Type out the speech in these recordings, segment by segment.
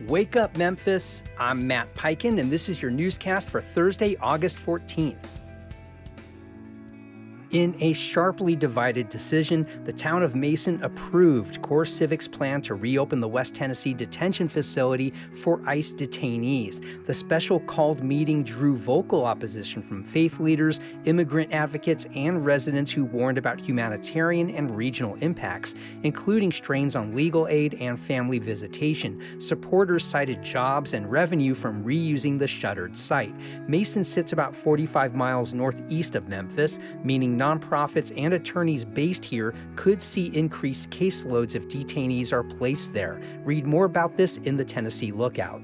Wake up, Memphis! I'm Matt Peiken, and this is your newscast for Thursday, August 14th. In a sharply divided decision, the town of Mason approved CoreCivic's plan to reopen the West Tennessee detention facility for ICE detainees. The special called meeting drew vocal opposition from faith leaders, immigrant advocates, and residents who warned about humanitarian and regional impacts, including strains on legal aid and family visitation. Supporters cited jobs and revenue from reusing the shuttered site. Mason sits about 45 miles northeast of Memphis, meaning nonprofits and attorneys based here could see increased caseloads if detainees are placed there. Read more about this in the Tennessee Lookout.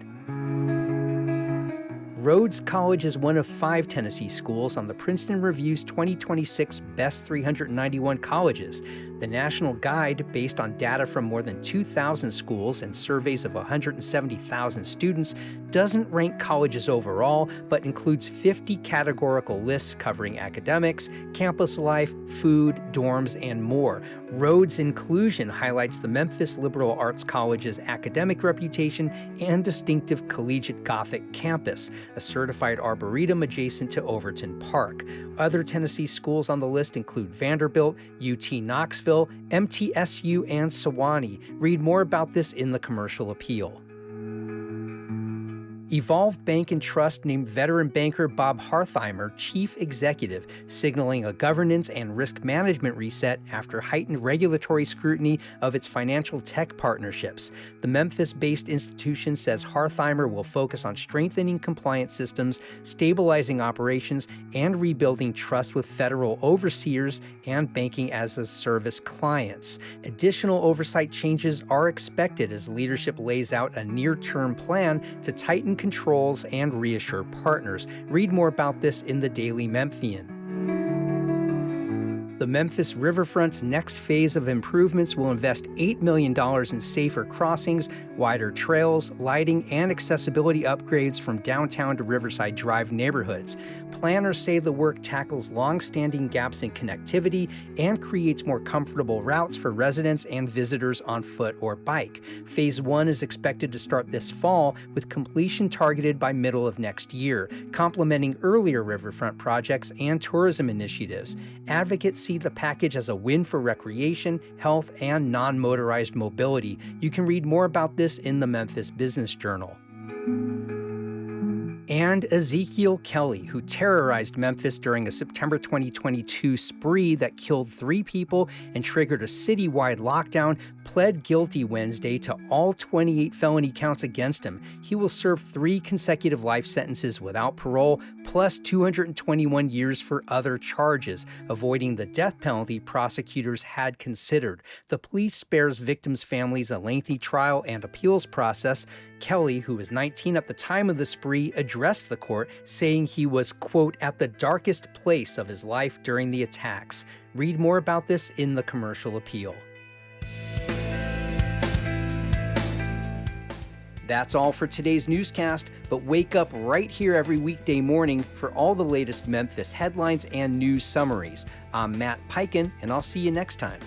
Rhodes College is one of 5 Tennessee schools on the Princeton Review's 2026 Best 391 Colleges. The national guide, based on data from more than 2,000 schools and surveys of 170,000 students, doesn't rank colleges overall, but includes 50 categorical lists covering academics, campus life, food, dorms, and more. Rhodes' inclusion highlights the Memphis Liberal Arts College's academic reputation and distinctive collegiate Gothic campus, a certified arboretum adjacent to Overton Park. Other Tennessee schools on the list include Vanderbilt, UT Knoxville, MTSU, and Sewanee. Read more about this in the commercial appeal. Evolve Bank and Trust named veteran banker Bob Hartheimer chief executive, signaling a governance and risk management reset after heightened regulatory scrutiny of its financial tech partnerships. The Memphis-based institution says Hartheimer will focus on strengthening compliance systems, stabilizing operations, and rebuilding trust with federal overseers and banking-as-a-service clients. Additional oversight changes are expected as leadership lays out a near-term plan to tighten controls and reassure partners. Read more about this in the Daily Memphian. The Memphis Riverfront's next phase of improvements will invest $8 million in safer crossings, wider trails, lighting, and accessibility upgrades from downtown to Riverside Drive neighborhoods. Planners say the work tackles long-standing gaps in connectivity and creates more comfortable routes for residents and visitors on foot or bike. Phase 1 is expected to start this fall, with completion targeted by middle of next year, complementing earlier riverfront projects and tourism initiatives. Advocates see the package as a win for recreation, health, and non-motorized mobility. You can read more about this in the Memphis Business Journal. And Ezekiel Kelly, who terrorized Memphis during a September 2022 spree that killed 3 people and triggered a citywide lockdown, pled guilty Wednesday to all 28 felony counts against him. He will serve 3 consecutive life sentences without parole, plus 221 years for other charges, avoiding the death penalty prosecutors had considered. The plea spares victims' families a lengthy trial and appeals process. Kelly, who was 19 at the time of the spree, addressed the court, saying he was, quote, at the darkest place of his life during the attacks. Read more about this in the commercial appeal. That's all for today's newscast, but wake up right here every weekday morning for all the latest Memphis headlines and news summaries. I'm Matt Peiken, and I'll see you next time.